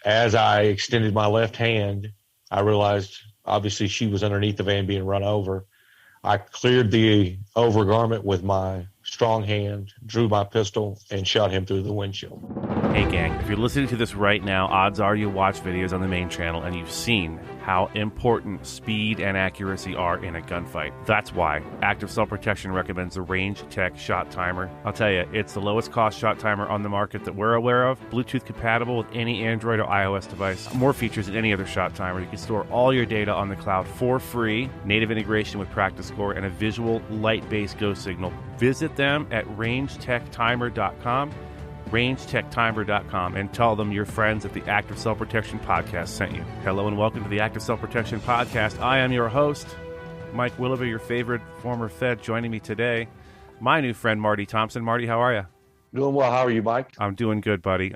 as I extended my left hand, I realized obviously she was underneath the van being run over. I cleared the overgarment with my strong hand, drew my pistol, and shot him through the windshield. Hey gang, if you're listening to this right now, odds are you watch videos on the main channel and you've seen how important speed and accuracy are in a gunfight. That's why Active Self-Protection recommends the Range Tech Shot Timer. I'll tell you, it's the lowest cost shot timer on the market that we're aware of, Bluetooth compatible with any Android or iOS device. More features than any other shot timer. You can store all your data on the cloud for free, native integration with Practice Score, and a visual light-based go signal. Visit them at rangetechtimer.com. rangetechtimer.com and tell them your friends at the Active Self-Protection Podcast sent you. Hello and welcome to the Active Self-Protection Podcast. I am your host, Mike Willoughby, your favorite former Fed. Joining me today, my new friend, Marty Thompson. Marty, how are you? Doing well. How are you, Mike? I'm doing good, buddy.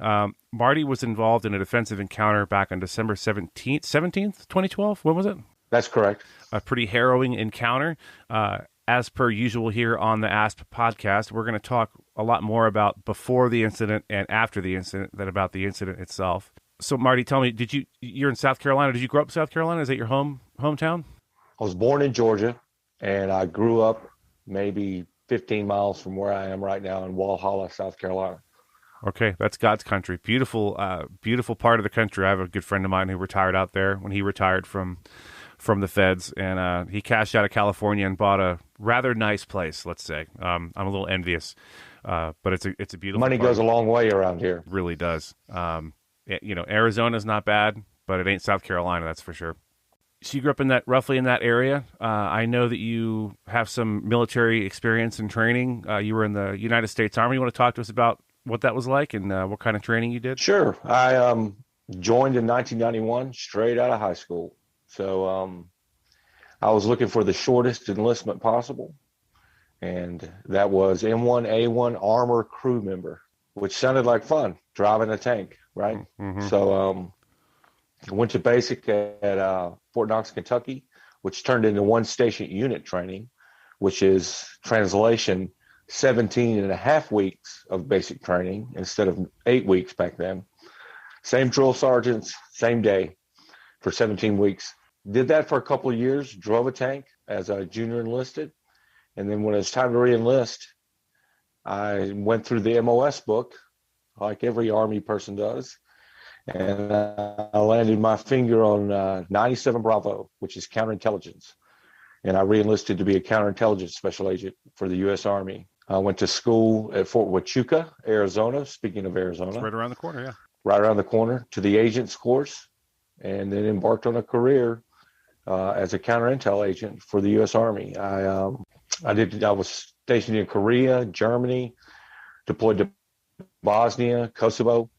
Marty was involved in a defensive encounter back on December 17th, 2012. When was it? That's correct. A pretty harrowing encounter. As per usual here on the ASP podcast, we're going to talk a lot more about before the incident and after the incident than about the incident itself. So, Marty, tell me, you're in South Carolina. Did you grow up in South Carolina? Is that your hometown? I was born in Georgia, and I grew up maybe 15 miles from where I am right now in Walhalla, South Carolina. Okay, that's God's country. Beautiful, beautiful part of the country. I have a good friend of mine who retired out there when he retired from the feds, and he cashed out of California and bought a rather nice place, let's say. I'm a little envious, but it's a beautiful Money goes a long way around here. It really does. Arizona's not bad, but it ain't South Carolina, that's for sure. So you grew up roughly in that area. I know that you have some military experience and training. You were in the United States Army. You want to talk to us about what that was like and what kind of training you did? Sure. I joined in 1991, straight out of high school. So I was looking for the shortest enlistment possible, and that was M1A1 Armor Crew Member, which sounded like fun, driving a tank, right? Mm-hmm. So I went to basic at Fort Knox, Kentucky, which turned into one station unit training, which is translation 17 and a half weeks of basic training instead of 8 weeks back then. Same drill sergeants, same day for 17 weeks. Did that for a couple of years, drove a tank as a junior enlisted. And then when it was time to re-enlist, I went through the MOS book, like every Army person does. And I landed my finger on 97 Bravo, which is counterintelligence. And I re-enlisted to be a counterintelligence special agent for the U.S. Army. I went to school at Fort Huachuca, Arizona, speaking of Arizona. It's right around the corner, yeah. Right around the corner, to the agent's course, and then embarked on a career as a counterintel agent for the U.S. Army. I was stationed in Korea, Germany, deployed to Bosnia, Kosovo,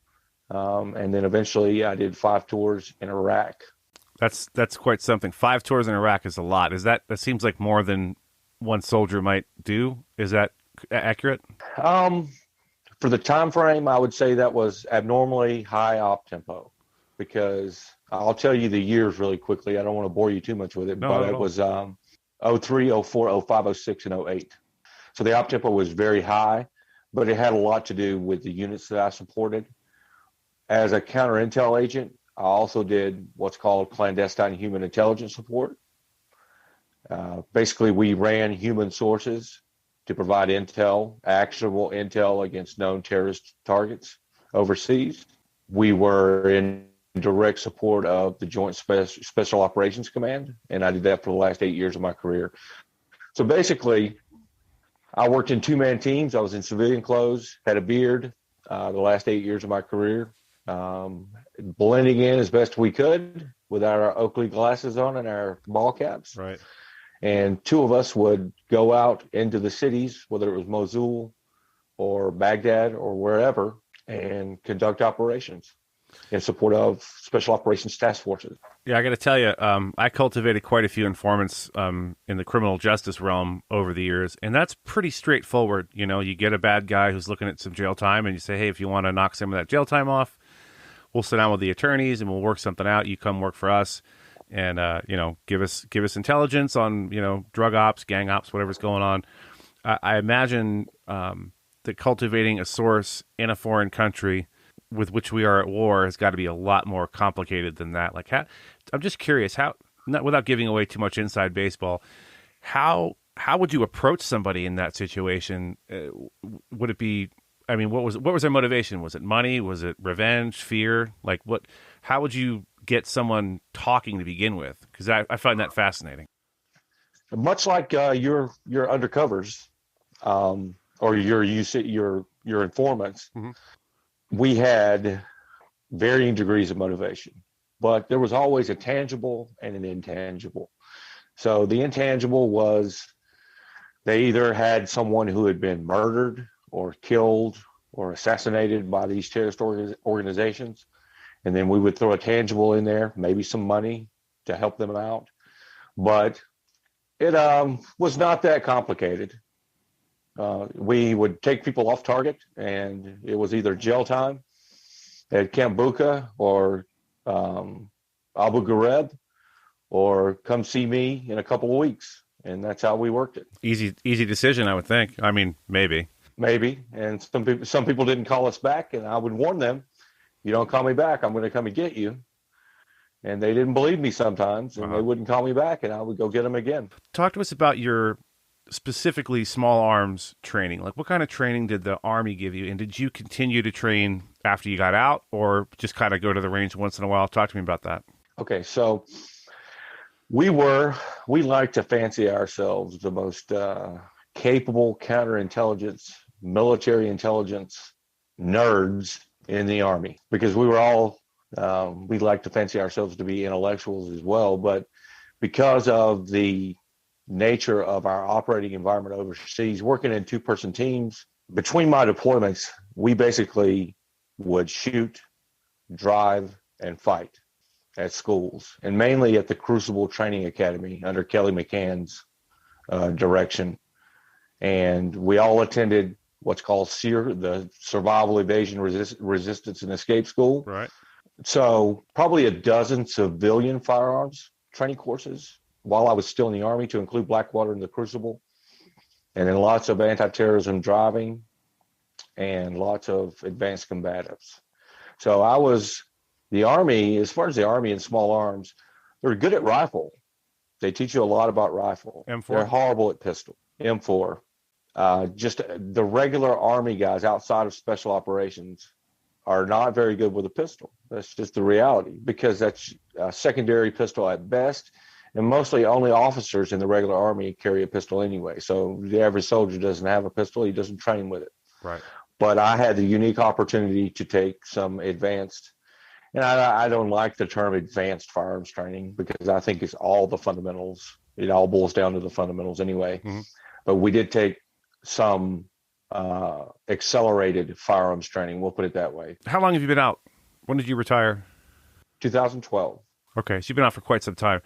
and then eventually I did 5 tours in Iraq. That's quite something. 5 tours in Iraq is a lot. That seems like more than one soldier might do. Is that accurate? For the time frame, I would say that was abnormally high op tempo, because I'll tell you the years really quickly. I don't want to bore you too much with it, but it was 03, 04, 05, 06, and 08. So the op tempo was very high, but it had a lot to do with the units that I supported. As a counter-intel agent, I also did what's called clandestine human intelligence support. Basically, we ran human sources to provide intel, actionable intel against known terrorist targets overseas. We were in direct support of the Joint Special Operations Command, and I did that for the last 8 years of my career. So basically, I worked in 2-man teams. I was in civilian clothes, had a beard the last 8 years of my career, blending in as best we could with our Oakley glasses on and our ball caps. Right. And 2 of us would go out into the cities, whether it was Mosul or Baghdad or wherever, and conduct operations in support of special operations task forces. Yeah, I got to tell you, I cultivated quite a few informants in the criminal justice realm over the years, and that's pretty straightforward. You know, you get a bad guy who's looking at some jail time, and you say, hey, if you want to knock some of that jail time off, we'll sit down with the attorneys and we'll work something out. You come work for us, and give us intelligence on drug ops, gang ops, whatever's going on. I imagine that cultivating a source in a foreign country with which we are at war has got to be a lot more complicated than that. Like, I'm just curious, how, not without giving away too much inside baseball, how would you approach somebody in that situation? Would it be, I mean, what was their motivation? Was it money? Was it revenge, fear? Like, what? How would you get someone talking to begin with? Because I find that fascinating. Much like your undercovers, or your informants, Mm-hmm. we had varying degrees of motivation, but there was always a tangible and an intangible. So the intangible was they either had someone who had been murdered or killed or assassinated by these terrorist organizations, and then we would throw a tangible in there, maybe some money to help them out. But it was not that complicated. We would take people off target, and it was either jail time at Camp Bucca or Abu Ghraib, or come see me in a couple of weeks. And that's how we worked it. Easy decision, I would think. I mean, maybe. And some people didn't call us back, and I would warn them, you don't call me back, I'm going to come and get you. And they didn't believe me sometimes, and they wouldn't call me back, and I would go get them again. Talk to us about your specifically small arms training. Like, what kind of training did the Army give you? And did you continue to train after you got out, or just kind of go to the range once in a while? Talk to me about that. Okay, so we like to fancy ourselves the most capable counterintelligence, military intelligence nerds in the Army, because we were all, we like to fancy ourselves to be intellectuals as well. But because of the nature of our operating environment overseas, working in two-person teams, between my deployments, we basically would shoot, drive, and fight at schools, and mainly at the Crucible Training Academy under Kelly McCann's direction. And we all attended what's called SEER, the Survival, Evasion, Resistance, and Escape School. Right. So probably a dozen civilian firearms training courses while I was still in the Army, to include Blackwater and the Crucible. And then lots of anti-terrorism driving and lots of advanced combatives. So I was, the Army, as far as the Army and small arms, they're good at rifle. They teach you a lot about rifle. M4? They're horrible at pistol. M4. Just the regular Army guys outside of special operations are not very good with a pistol. That's just the reality, because that's a secondary pistol at best. And mostly only officers in the regular Army carry a pistol anyway. So the average soldier doesn't have a pistol. He doesn't train with it. Right. But I had the unique opportunity to take some advanced, and I don't like the term advanced firearms training, because I think it's all the fundamentals. It all boils down to the fundamentals anyway. Mm-hmm. But we did take some accelerated firearms training. We'll put it that way. How long have you been out? When did you retire? 2012. Okay, so you've been out for quite some time.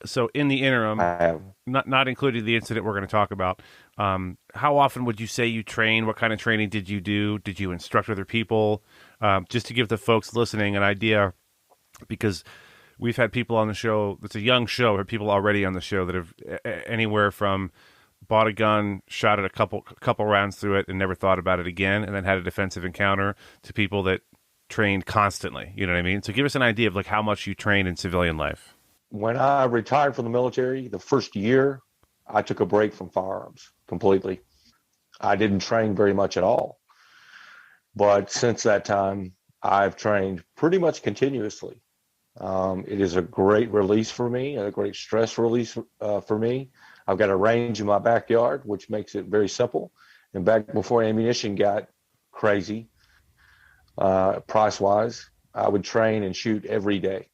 So in the interim, I have. not including the incident we're going to talk about, how often would you say you train? What kind of training did you do? Did you instruct other people? Just to give the folks listening an idea, because we've had people on the show, it's a young show, or people already on the show that have anywhere from bought a gun, shot it a couple rounds through it, and never thought about it again, and then had a defensive encounter, to people that trained constantly. You know what I mean? So give us an idea of like how much you train in civilian life. When I retired from the military, the first year, I took a break from firearms completely. I didn't train very much at all. But since that time, I've trained pretty much continuously. It is a great release for me, a great stress release for me. I've got a range in my backyard, which makes it very simple. And back before ammunition got crazy, price-wise, I would train and shoot every day.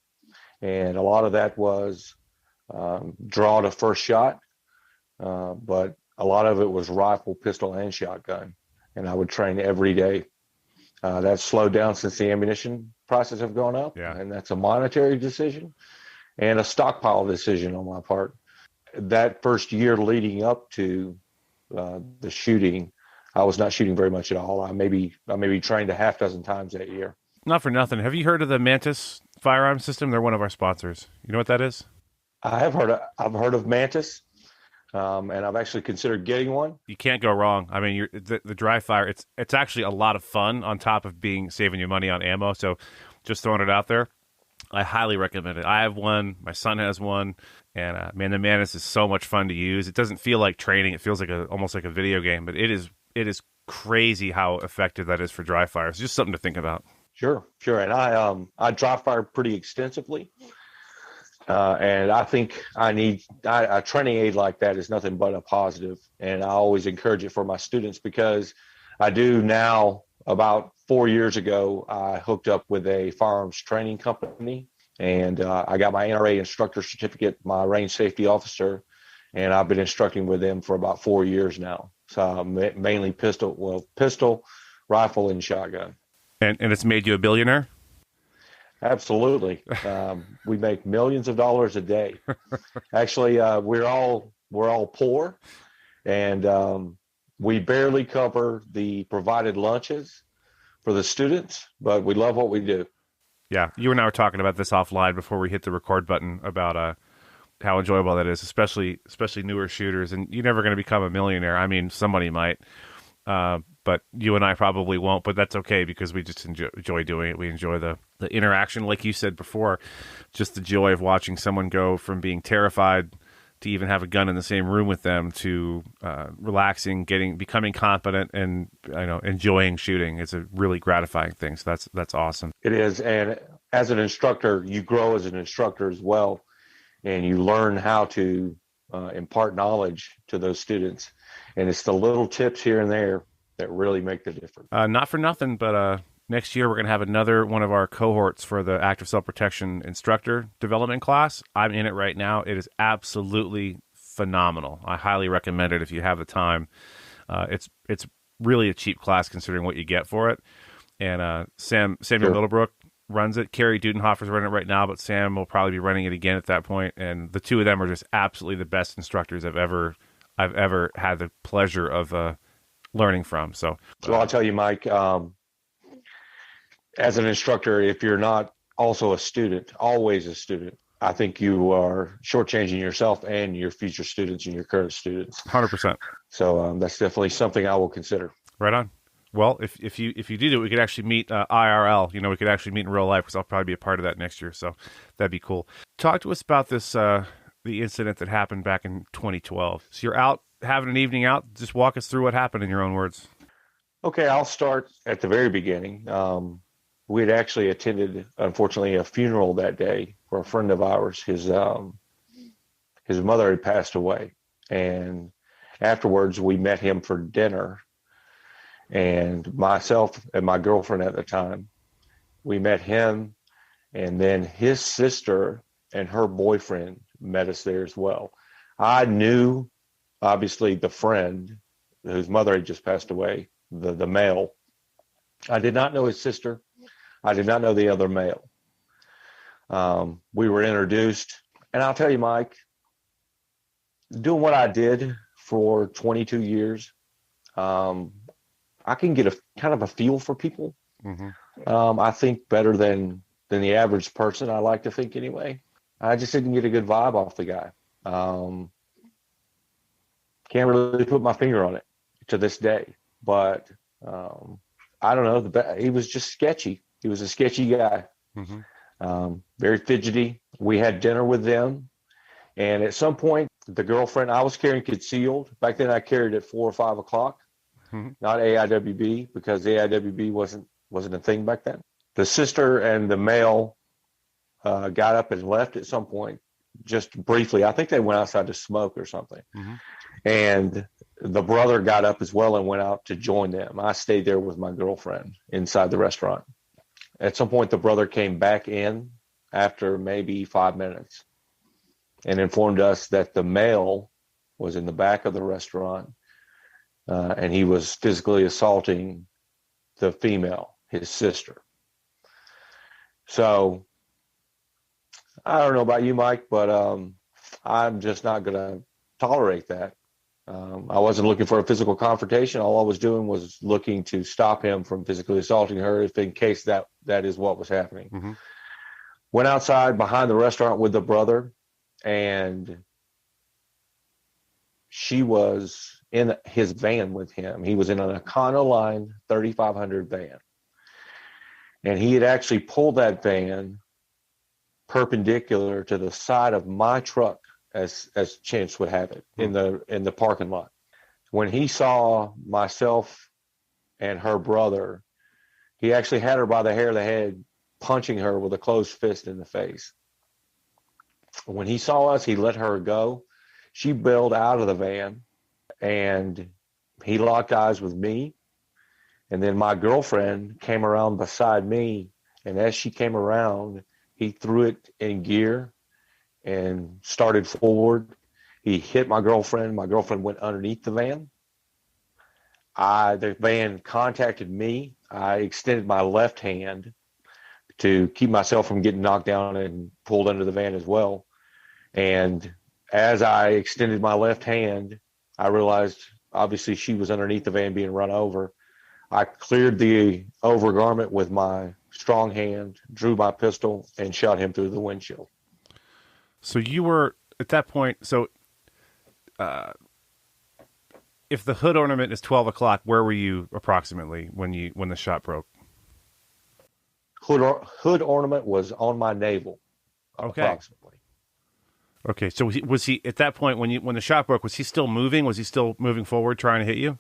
And a lot of that was draw to first shot, but a lot of it was rifle, pistol, and shotgun. And I would train every day. That's slowed down since the ammunition prices have gone up. Yeah. And that's a monetary decision and a stockpile decision on my part. That first year leading up to the shooting, I was not shooting very much at all. I maybe trained a half dozen times that year. Not for nothing. Have you heard of the Mantis firearm system? They're one of our sponsors. You know what that is? I've heard of Mantis. and I've actually considered getting one. You can't go wrong. I mean, the dry fire. It's actually a lot of fun on top of being saving you money on ammo. So, just throwing it out there, I highly recommend it. I have one. My son has one, and man, the Mantis is so much fun to use. It doesn't feel like training. It feels like almost like a video game, but it is crazy how effective that is for dry fire. It's just something to think about. Sure. And I dry fire pretty extensively. And I think a training aid like that is nothing but a positive. And I always encourage it for my students, because I do now. About 4 years ago, I hooked up with a firearms training company, and I got my NRA instructor certificate, my range safety officer, and I've been instructing with them for about 4 years now. So mainly pistol, rifle, and shotgun. And it's made you a billionaire? Absolutely. We make millions of dollars a day. Actually, we're all poor, and we barely cover the provided lunches for the students, but we love what we do. Yeah, you and I were talking about this offline before we hit the record button about how enjoyable that is, especially newer shooters. And you're never going to become a millionaire. I mean, somebody might, but you and I probably won't. But that's okay, because we just enjoy doing it. We enjoy the interaction, like you said before, just the joy of watching someone go from being terrified to even have a gun in the same room with them, to relaxing, becoming competent, and enjoying shooting. It's a really gratifying thing. So that's awesome. It is, and as an instructor, you grow as an instructor as well, and you learn how to impart knowledge to those students. And it's the little tips here and there that really make the difference. Not for nothing, but next year we're going to have another one of our cohorts for the Active Self-Protection Instructor Development class. I'm in it right now. It is absolutely phenomenal. I highly recommend it if you have the time. It's really a cheap class considering what you get for it. And Samuel Middlebrook runs it. Carrie Dudenhofer's running it right now, but Sam will probably be running it again at that point. And the two of them are just absolutely the best instructors I've ever had the pleasure of learning from. So, I'll tell you, Mike, as an instructor, if you're not also a student, always a student, I think you are shortchanging yourself and your future students and your current students. 100%. So that's definitely something I will consider. Right on. Well, if you do it, we could actually meet IRL. We could actually meet in real life, because I'll probably be a part of that next year. So that'd be cool. Talk to us about this the incident that happened back in 2012. So you're out having an evening out. Just walk us through what happened in your own words. Okay, I'll start at the very beginning. We had actually attended, unfortunately, a funeral that day for a friend of ours. His mother had passed away, and afterwards we met him for dinner. And myself and my girlfriend at the time, we met him, and then his sister and her boyfriend met us there as well. I knew, obviously, the friend whose mother had just passed away, the male. I did not know his sister. I did not know the other male. We were introduced, and I'll tell you, Mike, doing what I did for 22 years, I can get a kind of a feel for people. Mm-hmm. I think better than the average person. I like to think anyway. I just didn't get a good vibe off the guy. Can't really put my finger on it to this day, but I don't know. He was just sketchy. He was a sketchy guy. Mm-hmm. Very fidgety. We had dinner with them, and at some point, the girlfriend, I was carrying concealed. Back then, I carried at 4 or 5 o'clock. Mm-hmm. Not AIWB, because AIWB wasn't a thing back then. The sister and the male got up and left at some point, just briefly. I think they went outside to smoke or something. Mm-hmm. And the brother got up as well and went out to join them. I stayed there with my girlfriend inside the restaurant. At some point, the brother came back in after maybe 5 minutes and informed us that the male was in the back of the restaurant, and he was physically assaulting the female, his sister. So I don't know about you, Mike, but I'm just not going to tolerate that. I wasn't looking for a physical confrontation. All I was doing was looking to stop him from physically assaulting her, if in case that is what was happening. Mm-hmm. Went outside behind the restaurant with the brother, and she was in his van with him. He was in an Econoline 3500 van. And he had actually pulled that van perpendicular to the side of my truck, as chance would have it, in the parking lot. When he saw myself and her brother, he actually had her by the hair of the head, punching her with a closed fist in the face. When he saw us, he let her go. She bailed out of the van, and he locked eyes with me. And then my girlfriend came around beside me, and as she came around, he threw it in gear and started forward. He hit my girlfriend. My girlfriend went underneath the van. The van contacted me. I extended my left hand to keep myself from getting knocked down and pulled under the van as well. And as I extended my left hand, I realized obviously she was underneath the van being run over. I cleared the overgarment with my strong hand, drew my pistol, and shot him through the windshield. So you were at that point. So if the hood ornament is 12 o'clock, where were you approximately when the shot broke? Hood ornament was on my navel, okay. Approximately. Okay, so was he at that point when the shot broke? Was he still moving? Was he still moving forward, trying to hit you?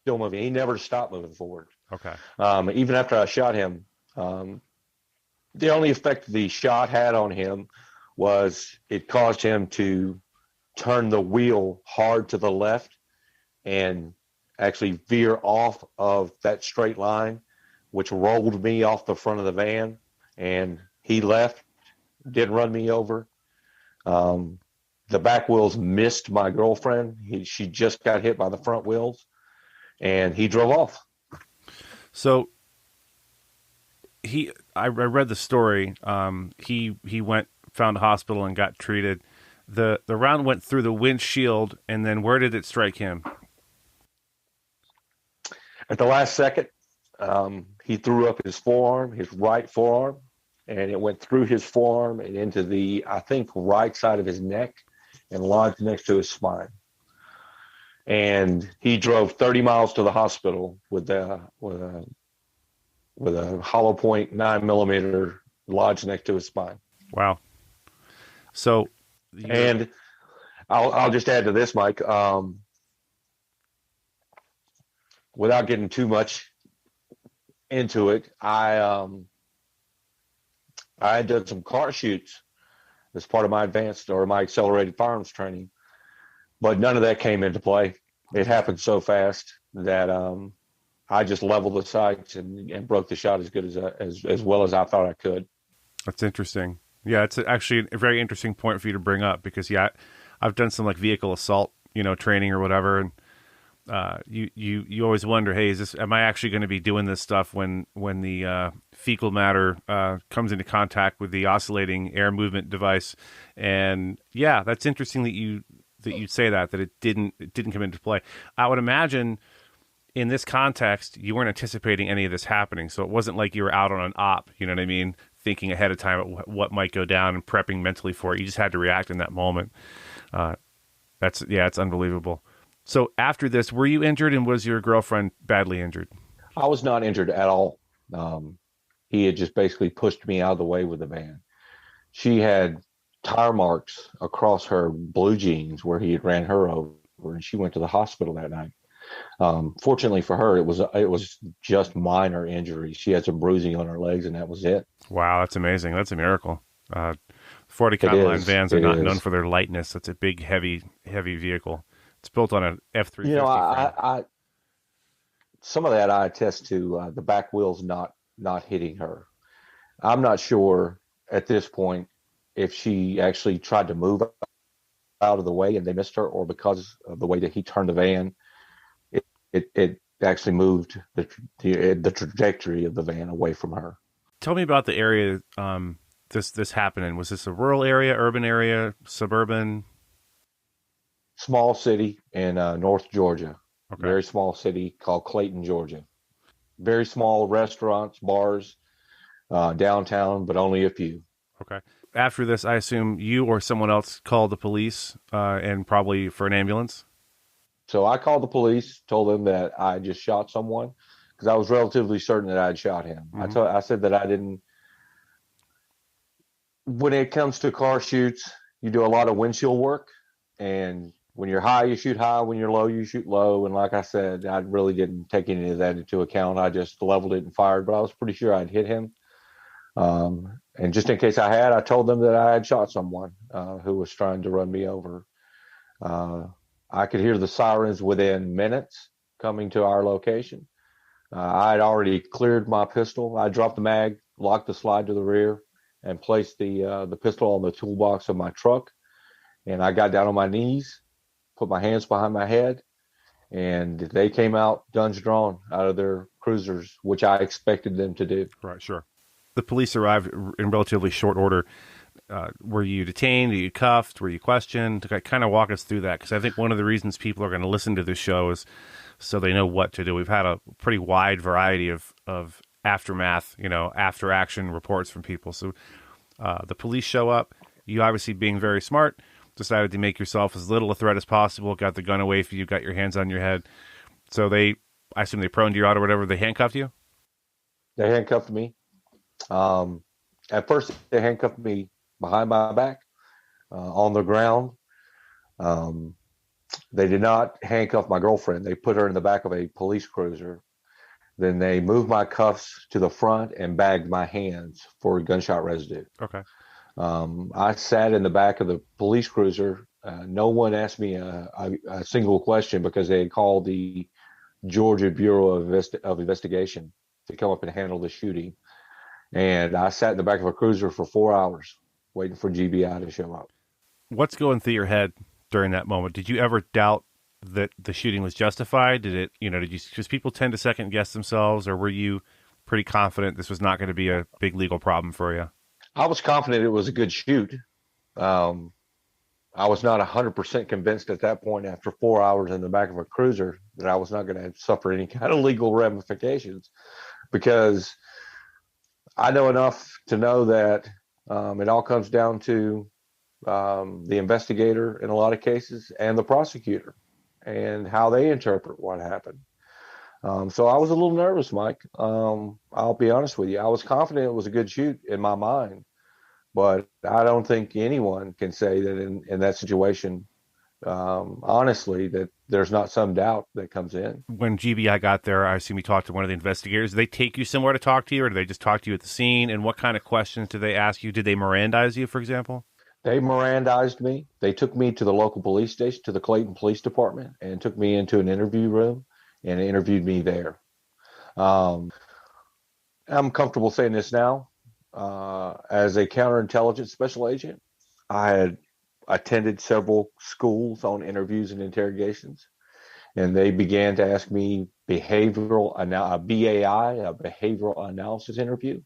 Still moving. He never stopped moving forward. Okay. Even after I shot him, the only effect the shot had on him was it caused him to turn the wheel hard to the left and actually veer off of that straight line, which rolled me off the front of the van. And he left, didn't run me over. The back wheels missed my girlfriend. She just got hit by the front wheels, and he drove off. So I read the story. He went, found a hospital and got treated. The round went through the windshield, and then where did it strike him? At the last second, he threw up his forearm, his right forearm, and it went through his forearm and into the, I think, right side of his neck and lodged next to his spine. And he drove 30 miles to the hospital with a hollow point 9mm lodged next to his spine. Wow. So, and I'll just add to this, Mike. Without getting too much into it, I did some car shoots as part of my advanced or my accelerated firearms training, but none of that came into play. It happened so fast that I just leveled the sights and broke the shot as good as well as I thought I could. That's interesting. Yeah, it's actually a very interesting point for you to bring up because I've done some like vehicle assault, training or whatever, and you always wonder, hey, am I actually going to be doing this stuff when the fecal matter comes into contact with the oscillating air movement device? And yeah, that's interesting that you say that it didn't come into play. I would imagine in this context you weren't anticipating any of this happening, so it wasn't like you were out on an op, you know what I mean, thinking ahead of time at what might go down and prepping mentally for it. You just had to react in that moment. It's unbelievable. So after this, were you injured, and was your girlfriend badly injured? I was not injured at all. He had just basically pushed me out of the way with the van. She had tire marks across her blue jeans where he had ran her over, and she went to the hospital that night. Fortunately for her, it was just minor injuries. She had some bruising on her legs, and that was it. Wow, that's amazing. That's a miracle. 40 Econoline vans are not known for their lightness. It's a big, heavy vehicle. It's built on an F-350 I some of that I attest to the back wheels not hitting her. I'm not sure at this point if she actually tried to move out of the way and they missed her, or because of the way that he turned the van, it actually moved the trajectory of the van away from her. Tell me about the area this happened in. Was this a rural area, urban area, suburban? Small city in North Georgia. Okay. Very small city called Clayton, Georgia. Very small restaurants, bars, downtown, but only a few. Okay. After this, I assume you or someone else called the police and probably for an ambulance. So I called the police, told them that I just shot someone because I was relatively certain that I had shot him. Mm-hmm. I said that I didn't. When it comes to car shoots, you do a lot of windshield work, and when you're high, you shoot high. When you're low, you shoot low. And like I said, I really didn't take any of that into account. I just leveled it and fired, but I was pretty sure I'd hit him. And just in case I had, I told them that I had shot someone who was trying to run me over. Uh, I could hear the sirens within minutes coming to our location. I had already cleared my pistol. I dropped the mag, locked the slide to the rear, and placed the pistol on the toolbox of my truck. And I got down on my knees, put my hands behind my head, and they came out guns drawn out of their cruisers, which I expected them to do. Right, sure. The police arrived in relatively short order. Were you detained? Were you cuffed? Were you questioned? Kind of walk us through that, because I think one of the reasons people are going to listen to this show is so they know what to do. We've had a pretty wide variety of aftermath, after action reports from people. So the police show up. You, obviously being very smart, decided to make yourself as little a threat as possible, got the gun away from you, got your hands on your head. So I assume they proned you out or whatever. They handcuffed you? They handcuffed me. At first, they handcuffed me behind my back on the ground. They did not handcuff my girlfriend. They put her in the back of a police cruiser. Then they moved my cuffs to the front and bagged my hands for gunshot residue. Okay. I sat in the back of the police cruiser. No one asked me a single question because they had called the Georgia Bureau of Investigation to come up and handle the shooting. And I sat in the back of a cruiser for 4 hours waiting for GBI to show up. What's going through your head during that moment? Did you ever doubt that the shooting was justified? Did you, because people tend to second guess themselves, or were you pretty confident this was not going to be a big legal problem for you? I was confident it was a good shoot. I was not 100% convinced at that point after 4 hours in the back of a cruiser that I was not going to suffer any kind of legal ramifications, because I know enough to know that it all comes down to the investigator in a lot of cases and the prosecutor and how they interpret what happened. So I was a little nervous, Mike. I'll be honest with you. I was confident it was a good shoot in my mind, but I don't think anyone can say that in that situation, honestly, that there's not some doubt that comes in. When GBI got there, I assume you talked to one of the investigators. Did they take you somewhere to talk to you, or did they just talk to you at the scene? And what kind of questions did they ask you? Did they Mirandize you, for example? They Mirandized me. They took me to the local police station, to the Clayton Police Department, and took me into an interview room and interviewed me there. I'm comfortable saying this now. As a counterintelligence special agent, I had attended several schools on interviews and interrogations, and they began to ask me a BAI, a behavioral analysis interview,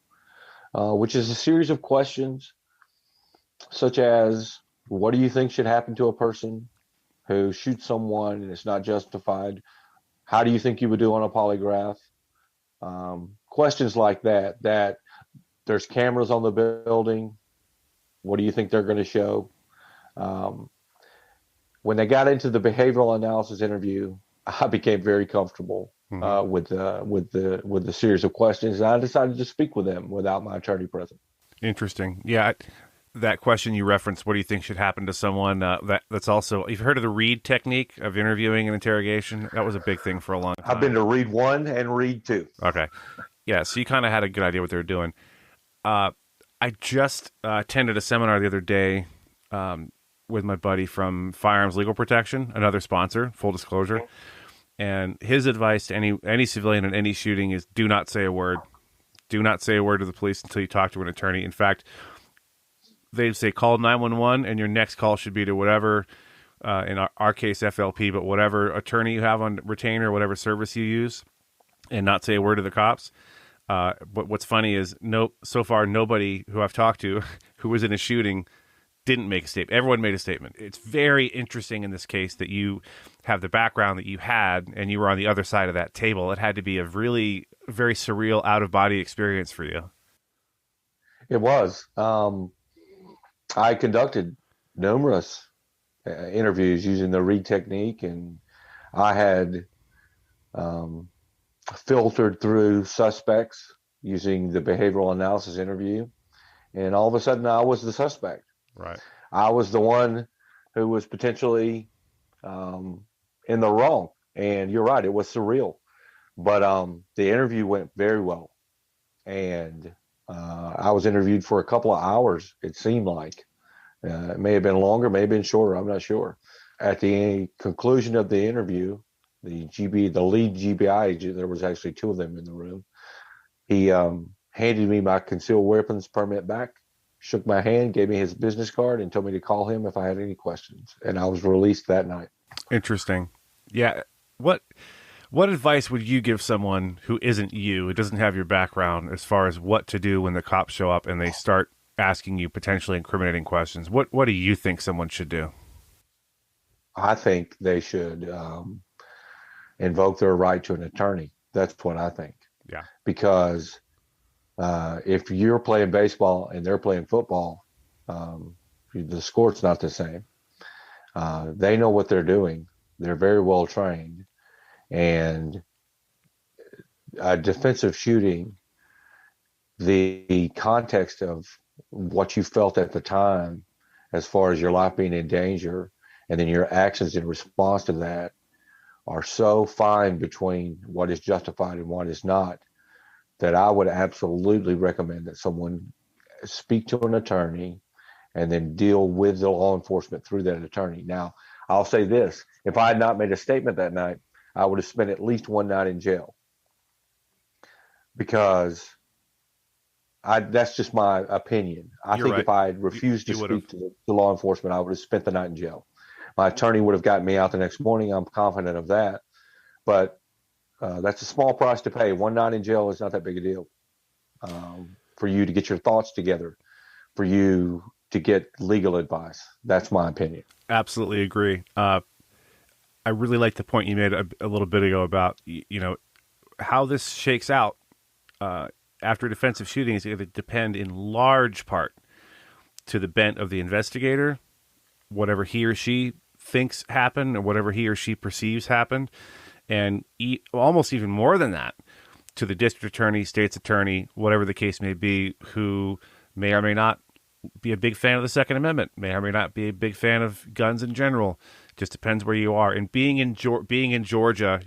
which is a series of questions such as, what do you think should happen to a person who shoots someone and it's not justified? How do you think you would do on a polygraph? Questions like that there's cameras on the building. What do you think they're going to show? When they got into the behavioral analysis interview, I became very comfortable with the series of questions, and I decided to speak with them without my attorney present. Interesting. Yeah, that question you referenced, what do you think should happen to someone? That's also, you've heard of the Reed technique of interviewing and interrogation? That was a big thing for a long time. I've been to Reed 1 and Reed 2. Okay. Yeah, so you kind of had a good idea what they were doing. I just attended a seminar the other day with my buddy from Firearms Legal Protection, another sponsor, full disclosure. And his advice to any civilian in any shooting is do not say a word. Do not say a word to the police until you talk to an attorney. In fact, they'd say call 911 and your next call should be to whatever, in our case FLP, but whatever attorney you have on retainer, whatever service you use, and not say a word to the cops. But what's funny is so far nobody who I've talked to who was in a shooting didn't make a statement. Everyone made a statement. It's very interesting in this case that you have the background that you had and you were on the other side of that table. It had to be a really very surreal out-of-body experience for you. It was. I conducted numerous interviews using the Reed technique, and I had um, filtered through suspects using the behavioral analysis interview. And all of a sudden, I was the suspect. Right. I was the one who was potentially um, in the wrong. And you're right, it was surreal. But the interview went very well. And I was interviewed for a couple of hours, it seemed like. It may have been longer, may have been shorter, I'm not sure. At the conclusion of the interview, the lead GBI agent, there was actually two of them in the room. He handed me my concealed weapons permit back, shook my hand, gave me his business card, and told me to call him if I had any questions. And I was released that night. Interesting. Yeah. What advice would you give someone who isn't you, who doesn't have your background, as far as what to do when the cops show up and they start asking you potentially incriminating questions? What do you think someone should do? I think they should invoke their right to an attorney. That's what I think. Yeah. Because if you're playing baseball and they're playing football, the score's not the same. They know what they're doing. They're very well trained. And a defensive shooting, the context of what you felt at the time, as far as your life being in danger, and then your actions in response to that are so fine between what is justified and what is not, that I would absolutely recommend that someone speak to an attorney and then deal with the law enforcement through that attorney. Now, I'll say this, if I had not made a statement that night, I would have spent at least one night in jail, because that's just my opinion. I think right. if I had refused to speak to the law enforcement, I would have spent the night in jail. My attorney would have gotten me out the next morning. I'm confident of that. But that's a small price to pay. One night in jail is not that big a deal, for you to get your thoughts together, for you to get legal advice. That's my opinion. Absolutely agree. I really like the point you made a little bit ago about, how this shakes out after a defensive shooting is going to depend in large part to the bent of the investigator, whatever he or she thinks happened or whatever he or she perceives happened, and almost even more than that, to the district attorney, state's attorney, whatever the case may be, who may or may not be a big fan of the Second Amendment, may or may not be a big fan of guns in general. Just depends where you are. And being in Georgia,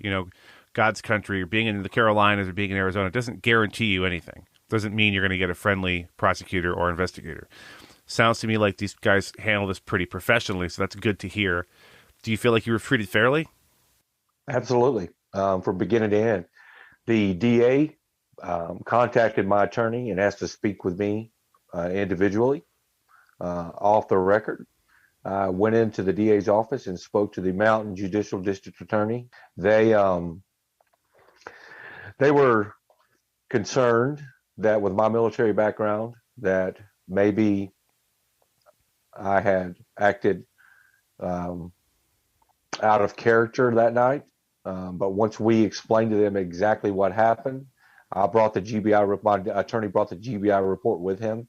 God's country, or being in the Carolinas or being in Arizona doesn't guarantee you anything. Doesn't mean you're going to get a friendly prosecutor or investigator. Sounds to me like these guys handle this pretty professionally, so that's good to hear. Do you feel like you were treated fairly? Absolutely. From beginning to end. The DA contacted my attorney and asked to speak with me individually, off the record. I went into the DA's office and spoke to the Mountain Judicial District Attorney. They were concerned that with my military background, that maybe I had acted out of character that night. But once we explained to them exactly what happened, my attorney brought the GBI report with him.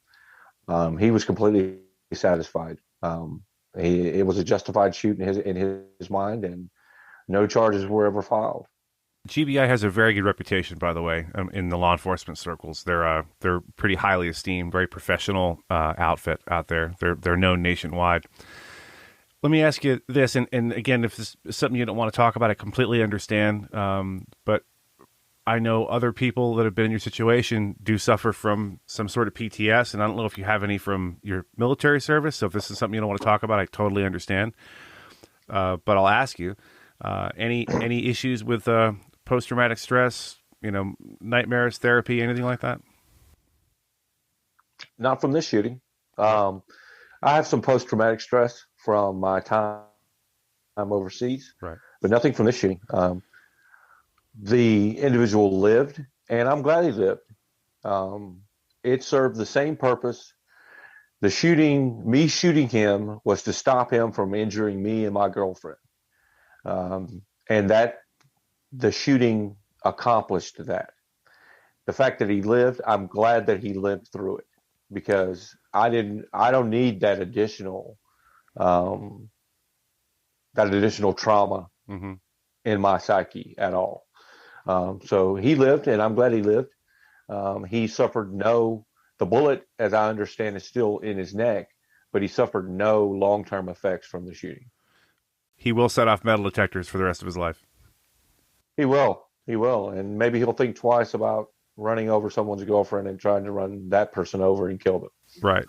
He was completely satisfied. It was a justified shoot in his mind, and no charges were ever filed. GBI has a very good reputation, by the way, in the law enforcement circles. They're pretty highly esteemed, very professional outfit out there. They're known nationwide. Let me ask you this, and again, if this is something you don't want to talk about, I completely understand. But I know other people that have been in your situation do suffer from some sort of PTS, and I don't know if you have any from your military service. So if this is something you don't want to talk about, I totally understand. But I'll ask you, any issues with post-traumatic stress, nightmares, therapy, anything like that? Not from this shooting. I have some post-traumatic stress from my time overseas, right, but nothing from this shooting. The individual lived, and I'm glad he lived. It served the same purpose. Me shooting him was to stop him from injuring me and my girlfriend. And that the shooting accomplished that. The fact that he lived, I'm glad that he lived through it, because I don't need um, that additional trauma Hmm. in my psyche at all. So he lived, and I'm glad he lived. He suffered the bullet, as I understand, is still in his neck, but he suffered no long-term effects from the shooting. He will set off metal detectors for the rest of his life. He will, and maybe he'll think twice about running over someone's girlfriend and trying to run that person over and kill them. Right.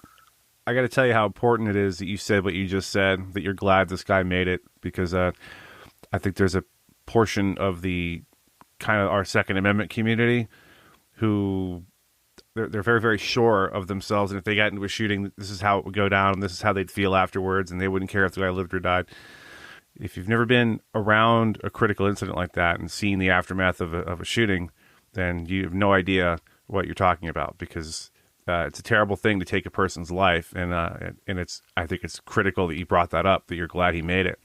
I got to tell you how important it is that you said what you just said, that you're glad this guy made it, because I think there's a portion of the kind of our Second Amendment community who they're very, very sure of themselves. And if they got into a shooting, this is how it would go down, and this is how they'd feel afterwards, and they wouldn't care if the guy lived or died. If you've never been around a critical incident like that and seen the aftermath of a shooting, then you have no idea what you're talking about, because it's a terrible thing to take a person's life, and I think it's critical that you brought that up, that you're glad he made it.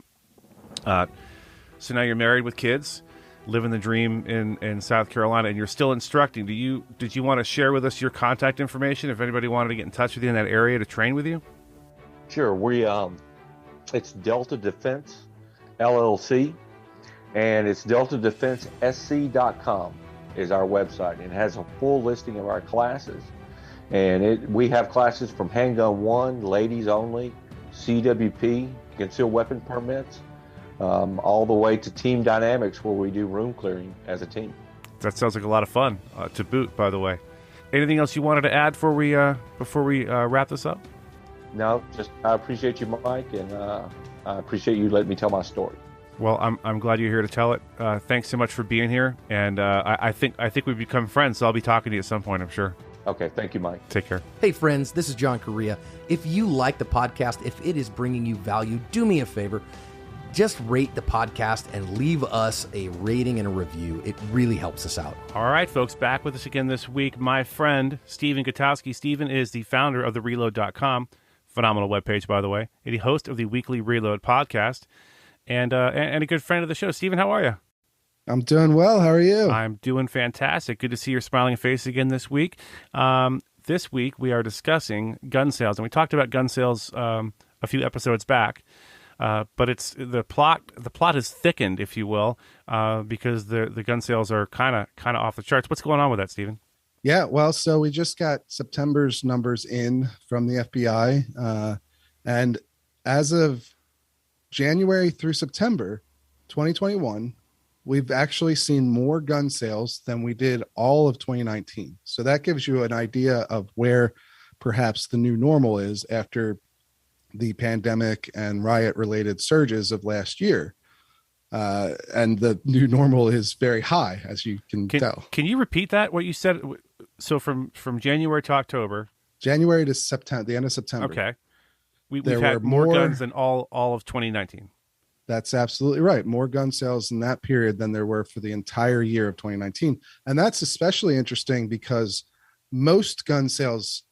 So now you're married with kids, living the dream in South Carolina, and you're still instructing. Did you want to share with us your contact information if anybody wanted to get in touch with you in that area to train with you? Sure, it's Delta Defense LLC, and it's deltadefensesc.com is our website. It has a full listing of our classes, and we have classes from Handgun 1, ladies only, CWP, concealed weapon permits, all the way to team dynamics, where we do room clearing as a team. That sounds like a lot of fun to boot, by the way. Anything else you wanted to add before we wrap this up? No, just I appreciate you, Mike, and I appreciate you letting me tell my story. Well, I'm glad you're here to tell it. Thanks so much for being here, and I think we've become friends, so I'll be talking to you at some point, I'm sure. Okay, thank you, Mike. Take care. Hey, friends, this is John Correa. If you like the podcast, if it is bringing you value, do me a favor. Just rate the podcast and leave us a rating and a review. It really helps us out. All right, folks, back with us again this week, my friend, Stephen Gutowski. Stephen is the founder of TheReload.com. Phenomenal webpage, by the way. And the host of the Weekly Reload podcast, and a good friend of the show. Stephen, how are you? I'm doing well. How are you? I'm doing fantastic. Good to see your smiling face again this week. This week, we are discussing gun sales, and we talked about gun sales a few episodes back. But it's the plot has thickened, if you will, because the gun sales are kind of off the charts. What's going on with that, Stephen? Yeah, well, so we just got September's numbers in from the FBI, and as of January through September 2021, we've actually seen more gun sales than we did all of 2019. So that gives you an idea of where perhaps the new normal is after the pandemic and riot-related surges of last year. And the new normal is very high, as you can tell. Can you repeat that, what you said? So from January to October. January to September, the end of September. Okay. We've had more guns than all of 2019. That's absolutely right. More gun sales in that period than there were for the entire year of 2019. And that's especially interesting because most gun sales,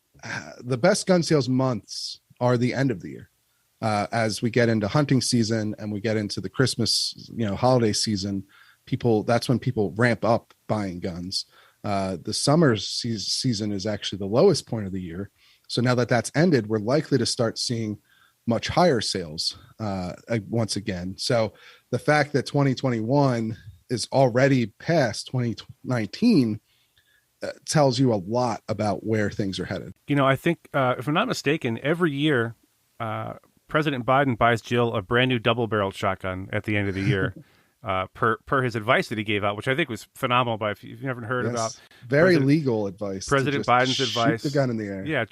the best gun sales months are the end of the year. As we get into hunting season and we get into the Christmas, holiday season, that's when people ramp up buying guns. The summer season is actually the lowest point of the year. So now that that's ended, we're likely to start seeing much higher sales once again. So the fact that 2021 is already past 2019 tells you a lot about where things are headed. I think, if I'm not mistaken, every year, President Biden buys Jill a brand new double-barreled shotgun at the end of the year, per his advice that he gave out, which I think was phenomenal. But if you've never heard about very legal advice, President Biden's advice, shoot the gun in the air. Yeah,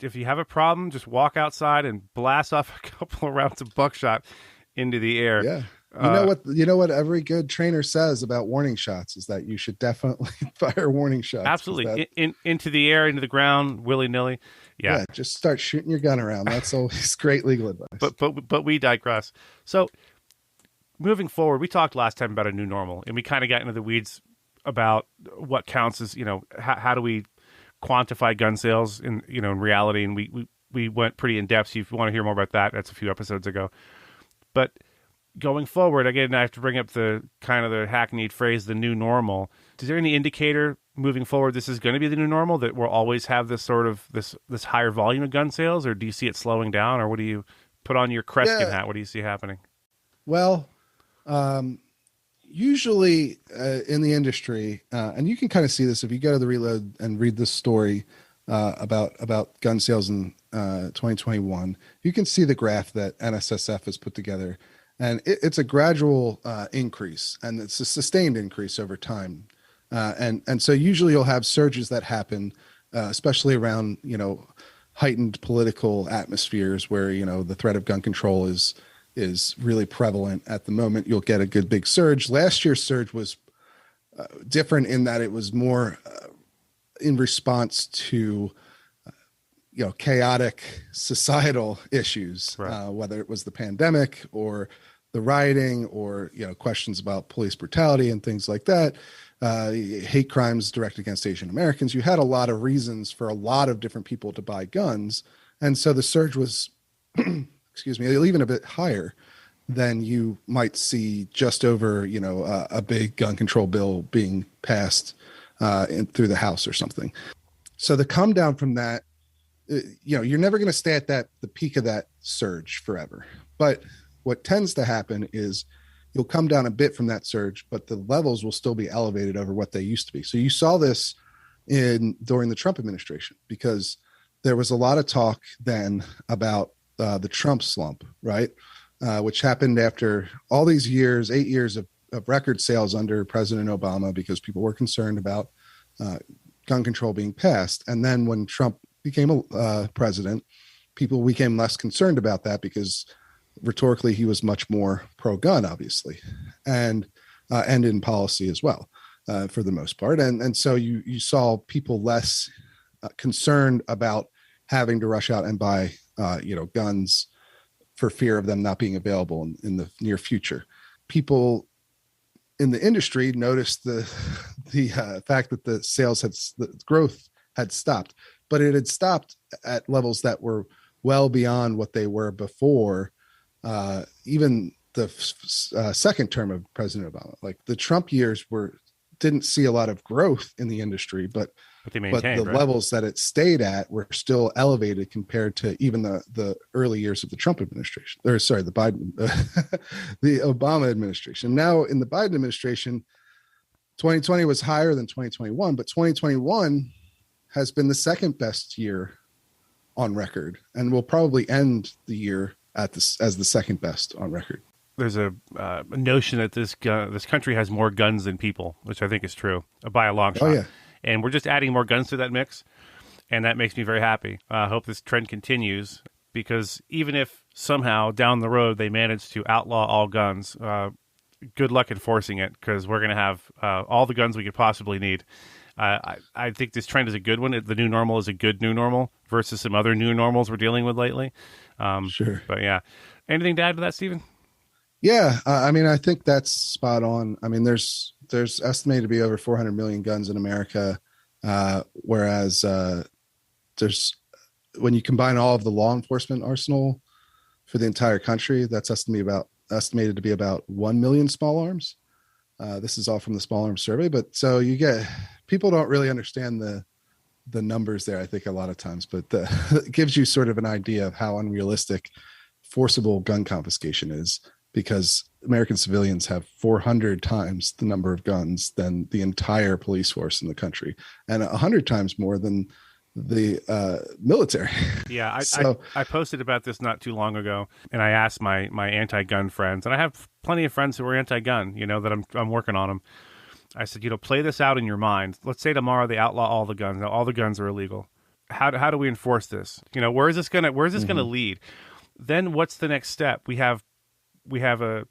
if you have a problem, just walk outside and blast off a couple of rounds of buckshot into the air. Yeah. You know what every good trainer says about warning shots is that you should definitely fire warning shots. Absolutely. Into the air, into the ground, willy-nilly. Yeah. Just start shooting your gun around. That's always great legal advice. But we digress. So moving forward, we talked last time about a new normal, and we kind of got into the weeds about what counts as, how do we quantify gun sales in reality, and we went pretty in depth. So if you want to hear more about that, that's a few episodes ago. But going forward, again, I have to bring up the kind of the hackneyed phrase, the new normal. Is there any indicator moving forward, this is going to be the new normal, that we'll always have this sort of this higher volume of gun sales, or do you see it slowing down, or what do you put on your Kreskin hat? What do you see happening? Well, usually in the industry, and you can kind of see this if you go to the Reload and read this story about gun sales in 2021, you can see the graph that NSSF has put together, and it's a gradual increase, and it's a sustained increase over time. And so usually you'll have surges that happen, especially around, heightened political atmospheres where, the threat of gun control is really prevalent at the moment. You'll get a good big surge. Last year's surge was different in that it was more in response to, chaotic societal issues, right. Whether it was the pandemic or the rioting or, questions about police brutality and things like that. Hate crimes directed against Asian Americans. You had a lot of reasons for a lot of different people to buy guns. And so the surge was, even a bit higher than you might see just over, a big gun control bill being passed through the House or something. So the come down from that, you're never going to stay at the peak of that surge forever. But what tends to happen is you'll come down a bit from that surge, but the levels will still be elevated over what they used to be. So you saw this during the Trump administration, because there was a lot of talk then about the Trump slump, right? Which happened after all these years, 8 years of record sales under President Obama, because people were concerned about gun control being passed. And then when Trump became president, people became less concerned about that because rhetorically he was much more pro-gun, obviously, and in policy as well, for the most part. And so you saw people less concerned about having to rush out and buy guns for fear of them not being available in the near future. People in the industry noticed the fact that the growth had stopped, but it had stopped at levels that were well beyond what they were before even the second term of President Obama. Like the Trump years didn't see a lot of growth in the industry, but the right? levels that it stayed at were still elevated compared to even the early years of the Trump administration, the Biden, the Obama administration. Now in the Biden administration, 2020 was higher than 2021, but 2021 has been the second best year on record, and will probably end the year as the second best on record. There's a notion that this country has more guns than people, which I think is true by a long shot. Oh, yeah. And we're just adding more guns to that mix, and that makes me very happy. I hope this trend continues, because even if somehow down the road they manage to outlaw all guns, good luck enforcing it, because we're going to have all the guns we could possibly need. I think this trend is a good one. The new normal is a good new normal versus some other new normals we're dealing with lately. Sure. But yeah. Anything to add to that, Stephen? Yeah. I think that's spot on. I mean, there's estimated to be over 400 million guns in America. Whereas when you combine all of the law enforcement arsenal for the entire country, that's estimated to be about 1 million small arms. This is all from the small arms survey, but so people don't really understand the numbers there, I think, a lot of times, but it gives you sort of an idea of how unrealistic forcible gun confiscation is, because American civilians have 400 times the number of guns than the entire police force in the country, and 100 times more than the military. Yeah, I posted about this not too long ago, and I asked my anti-gun friends, and I have plenty of friends who are anti-gun, that I'm working on them. I said, play this out in your mind. Let's say tomorrow they outlaw all the guns. Now all the guns are illegal. How do we enforce this? Where is this gonna lead? Then what's the next step? We have a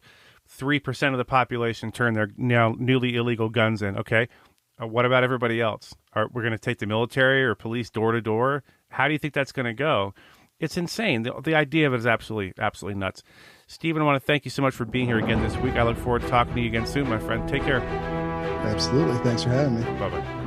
3% of the population turn their now newly illegal guns in. Okay, what about everybody else? We're going to take the military or police door to door? How do you think that's going to go? It's insane. The idea of it is absolutely nuts. Stephen, I want to thank you so much for being here again this week. I look forward to talking to you again soon, my friend. Take care. Absolutely. Thanks for having me. Bye-bye.